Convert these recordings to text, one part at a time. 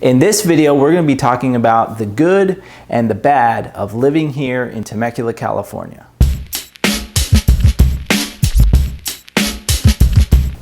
In this video, we're going to be talking about the good and the bad of living here in Temecula, California.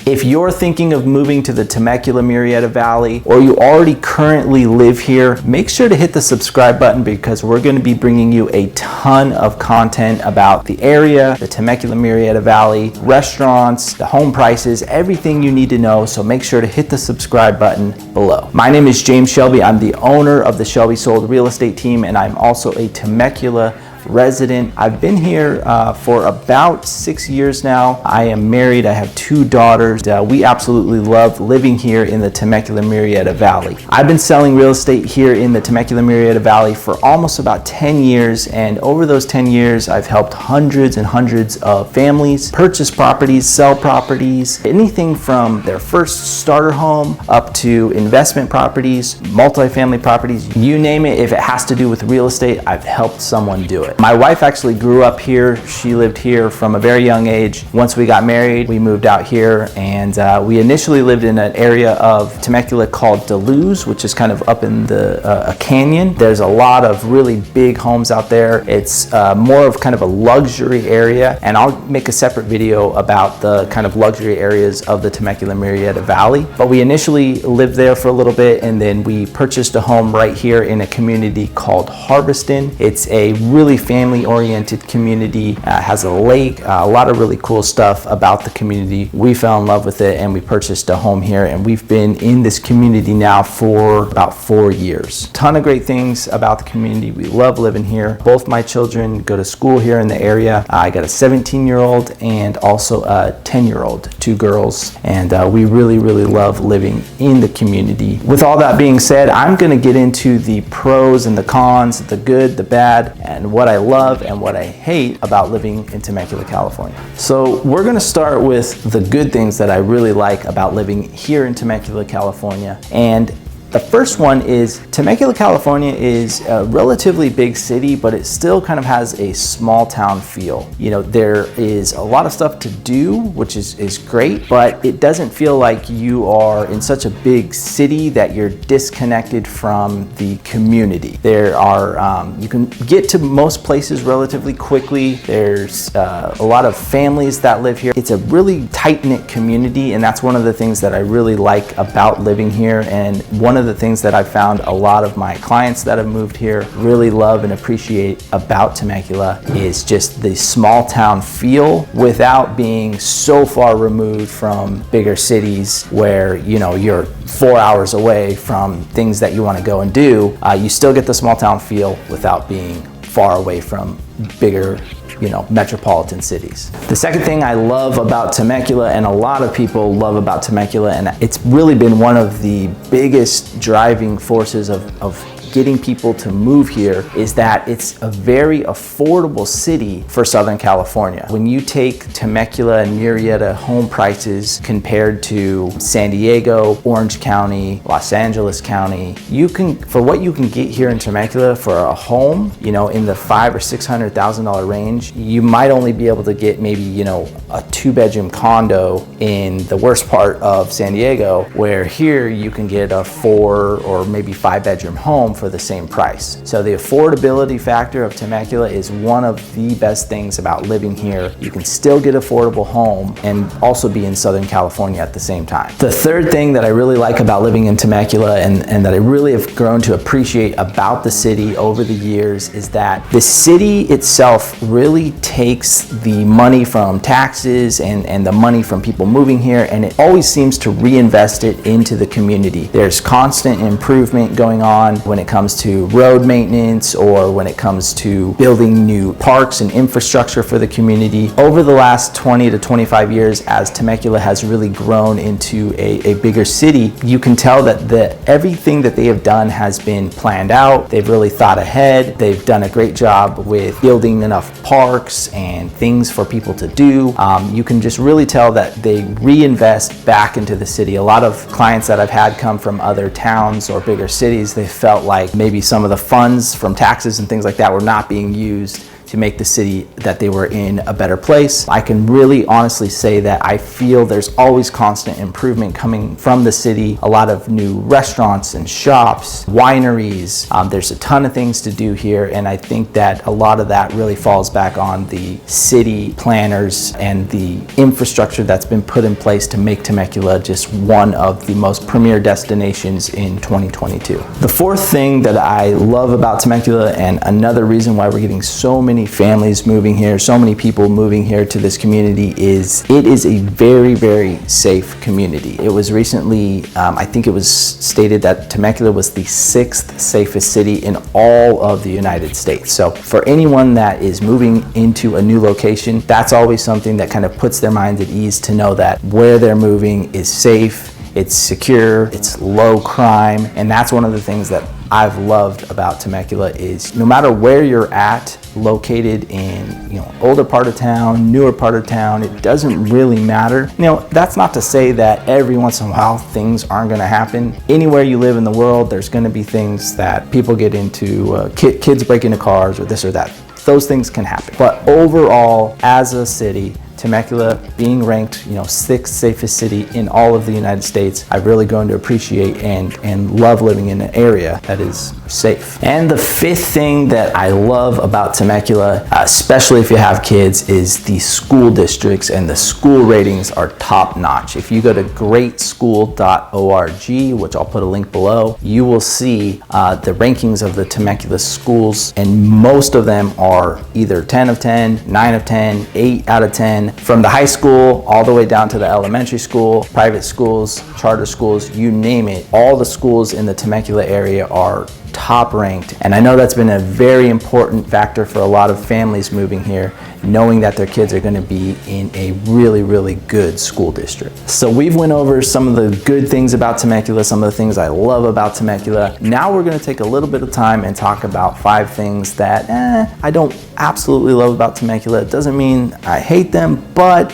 If you're thinking of moving to the Temecula Murrieta Valley, or you already currently live here, make sure to hit the subscribe button because we're going to be bringing you a ton of content about the area, the Temecula Murrieta Valley, restaurants, the home prices, everything you need to know. So make sure to hit the subscribe button below. My name is James Shelby. I'm the owner of the Shelby Sold Real Estate Team, and I'm also a Temecula resident. I've been here for about 6 years now. I am married. I have 2 daughters. We absolutely love living here in the Temecula Murrieta Valley. I've been selling real estate here in the Temecula Murrieta Valley for almost about 10 years, and over those 10 years I've helped hundreds and hundreds of families purchase properties, sell properties, anything from their first starter home up to investment properties, multifamily properties, you name it. If it has to do with real estate, I've helped someone do it. My wife actually grew up here. She lived here from a very young age. Once we got married, we moved out here, and we initially lived in an area of Temecula called Deluz, which is kind of up in a canyon. There's a lot of really big homes out there. It's more of kind of a luxury area, and I'll make a separate video about the kind of luxury areas of the Temecula Murrieta Valley. But we initially lived there for a little bit, and then we purchased a home right here in a community called Harveston. It's a really family-oriented community, has a lake, a lot of really cool stuff about the community. We fell in love with it and we purchased a home here, and we've been in this community now for about 4 years. Ton of great things about the community. We love living here. Both my children go to school here in the area. I got a 17-year-old and also a 10-year-old, 2 girls, and we really love living in the community. With all that being said, I'm going to get into the pros and the cons, the good, the bad, and what I love and what I hate about living in Temecula, California. So we're going to start with the good things that I really like about living here in Temecula, California. And the first one is Temecula, California is a relatively big city, but it still kind of has a small town feel. You know, there is a lot of stuff to do, which is great, but it doesn't feel like you are in such a big city that you're disconnected from the community. There are, you can get to most places relatively quickly. There's a lot of families that live here. It's a really tight-knit community, and that's one of the things that I really like about living here. And one of the things that I've found a lot of my clients that have moved here really love and appreciate about Temecula is just the small town feel without being so far removed from bigger cities where, you know, you're 4 hours away from things that you want to go and do. You still get the small town feel without being far away from bigger, you know, metropolitan cities. The second thing I love about Temecula, and a lot of people love about Temecula, and it's really been one of the biggest driving forces of getting people to move here, is that it's a very affordable city for Southern California. When you take Temecula and Murrieta home prices compared to San Diego, Orange County, Los Angeles County, you can, for what you can get here in Temecula for a home, you know, in the $500,000 or $600,000 range, you might only be able to get maybe, you know, a 2-bedroom condo in the worst part of San Diego, where here you can get a 4 or maybe 5-bedroom home for the same price. So the affordability factor of Temecula is one of the best things about living here. You can still get an affordable home and also be in Southern California at the same time. The third thing that I really like about living in Temecula, and that I really have grown to appreciate about the city over the years, is that the city itself really takes the money from taxes and the money from people moving here, and it always seems to reinvest it into the community. There's constant improvement going on when it comes to road maintenance, or when it comes to building new parks and infrastructure for the community. Over the last 20 to 25 years, as Temecula has really grown into a bigger city, you can tell that everything that they have done has been planned out. They've really thought ahead. They've done a great job with building enough parks and things for people to do. You can just really tell that they reinvest back into the city. A lot of clients that I've had come from other towns or bigger cities, they felt like maybe some of the funds from taxes and things like that were not being used to make the city that they were in a better place. I can really honestly say that I feel there's always constant improvement coming from the city. A lot of new restaurants and shops, wineries. There's a ton of things to do here, and I think that a lot of that really falls back on the city planners and the infrastructure that's been put in place to make Temecula just one of the most premier destinations in 2022. The fourth thing that I love about Temecula, and another reason why we're getting so many families moving here, so many people moving here to this community, is it is a very, very safe community. It was recently, I think it was stated that Temecula was the 6th safest city in all of the United States. So for anyone that is moving into a new location, that's always something that kind of puts their mind at ease to know that where they're moving is safe, it's secure, it's low crime, and that's one of the things that I've loved about Temecula is no matter where you're at, located in older part of town, newer part of town, it doesn't really matter. That's not to say that every once in a while things aren't going to happen. Anywhere you live in the world, there's going to be things that people get into, kids break into cars or this or that. Those things can happen. But overall, as a city, Temecula being ranked, 6th safest city in all of the United States, I've really grown to appreciate and love living in an area that is safe. And the fifth thing that I love about Temecula, especially if you have kids, is the school districts, and the school ratings are top notch. If you go to greatschool.org, which I'll put a link below, you will see the rankings of the Temecula schools, and most of them are either 10 of 10, 9 of 10, 8 out of 10, from the high school all the way down to the elementary school, private schools, charter schools, you name it. All the schools in the Temecula area are top ranked, and I know that's been a very important factor for a lot of families moving here, knowing that their kids are going to be in a really, really good school district. So we've went over some of the good things about Temecula, some of the things I love about Temecula. Now we're going to take a little bit of time and talk about 5 things that I don't absolutely love about Temecula. It doesn't mean I hate them, but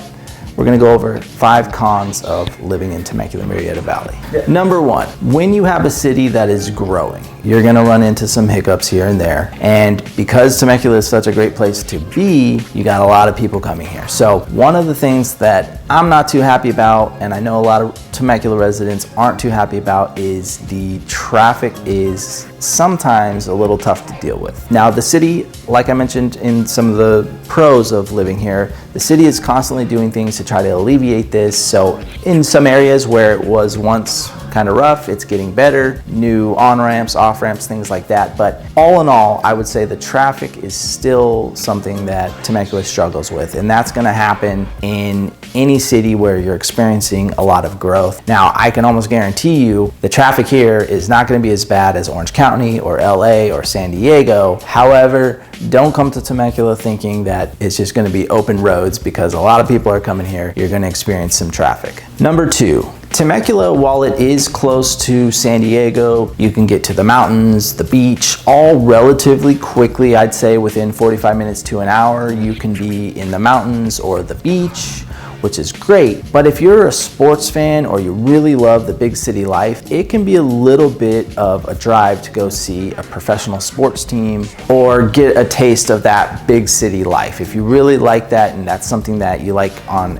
we're going to go over 5 cons of living in Temecula Murrieta Valley. Number 1, when you have a city that is growing, you're going to run into some hiccups here and there. And because Temecula is such a great place to be, you got a lot of people coming here. So one of the things that I'm not too happy about, and I know a lot of Temecula residents aren't too happy about, is the traffic is sometimes a little tough to deal with. Now the city, like I mentioned in some of the pros of living here, the city is constantly doing things to try to alleviate this. So in some areas where it was once kind of rough, it's getting better, new on-ramps, off-ramps, things like that. But all in all, I would say the traffic is still something that Temecula struggles with, and that's going to happen in any city where you're experiencing a lot of growth. Now, I can almost guarantee you the traffic here is not going to be as bad as Orange County or LA or San Diego. However, don't come to Temecula thinking that it's just going to be open roads, because a lot of people are coming here. You're going to experience some traffic. Number 2, Temecula, while it is close to San Diego, you can get to the mountains, the beach, all relatively quickly. I'd say within 45 minutes to an hour, you can be in the mountains or the beach, which is great. But if you're a sports fan or you really love the big city life, it can be a little bit of a drive to go see a professional sports team or get a taste of that big city life. If you really like that, and that's something that you like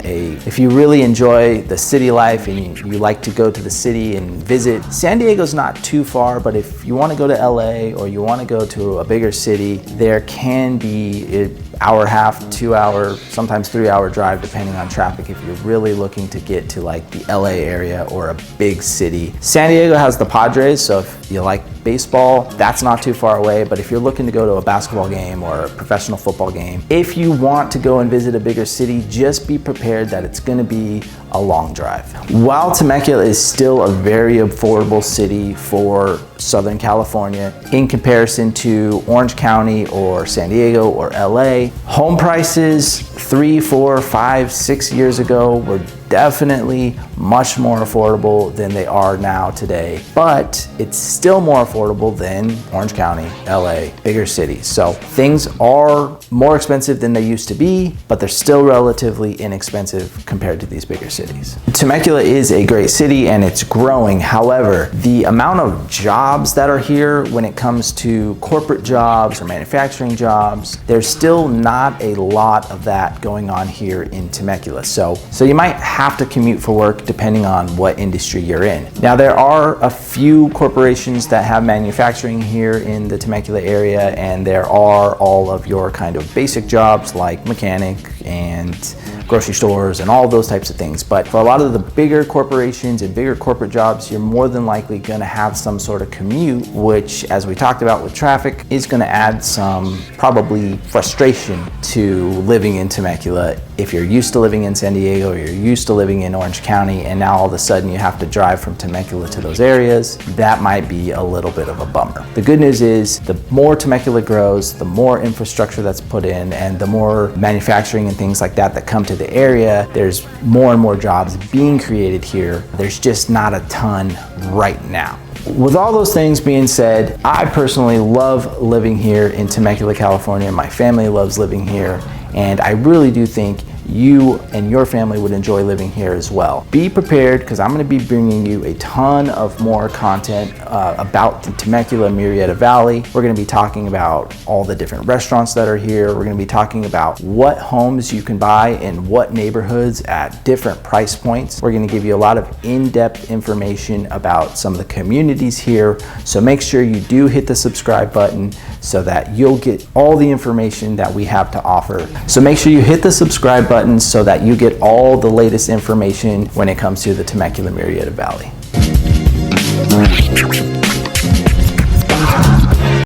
if you really enjoy the city life and you like to go to the city and visit, San Diego's not too far, but if you want to go to LA or you want to go to a bigger city, there can be an hour and a half, 2 hour, sometimes 3 hour drive depending on traffic if you're really looking to get to like the LA area or a big city. San Diego has the Padres, so if you like baseball, that's not too far away. But if you're looking to go to a basketball game or a professional football game, if you want to go and visit a bigger city, just be prepared that it's going to be a long drive. While Temecula is still a very affordable city for Southern California in comparison to Orange County or San Diego or LA, home prices 3, 4, 5, 6 years ago were definitely much more affordable than they are now today, but it's still more affordable than Orange County, LA, bigger cities. So things are more expensive than they used to be, but they're still relatively inexpensive compared to these bigger cities. Temecula is a great city and it's growing. However, the amount of jobs that are here when it comes to corporate jobs or manufacturing jobs, there's still not a lot of that going on here in Temecula. So you might have to commute for work depending on what industry you're in. Now, there are a few corporations that have manufacturing here in the Temecula area, and there are all of your kind of basic jobs like mechanic and grocery stores and all those types of things. But for a lot of the bigger corporations and bigger corporate jobs, you're more than likely going to have some sort of commute, which, as we talked about with traffic, is going to add some probably frustration to living in Temecula. If you're used to living in San Diego or you're used to living in Orange County and now all of a sudden you have to drive from Temecula to those areas, that might be a little bit of a bummer. The good news is the more Temecula grows, the more infrastructure that's put in and the more manufacturing and things like that come to the area, there's more and more jobs being created here. There's just not a ton right now. With all those things being said, I personally love living here in Temecula, California. My family loves living here, and I really do think you and your family would enjoy living here as well. Be prepared, because I'm going to be bringing you a ton of more content about the Temecula and Murrieta Valley. We're going to be talking about all the different restaurants that are here. We're going to be talking about what homes you can buy in what neighborhoods at different price points. We're going to give you a lot of in-depth information about some of the communities here. So make sure you do hit the subscribe button so that you'll get all the information that we have to offer. So make sure you hit the subscribe button so that you get all the latest information when it comes to the Temecula Murrieta Valley.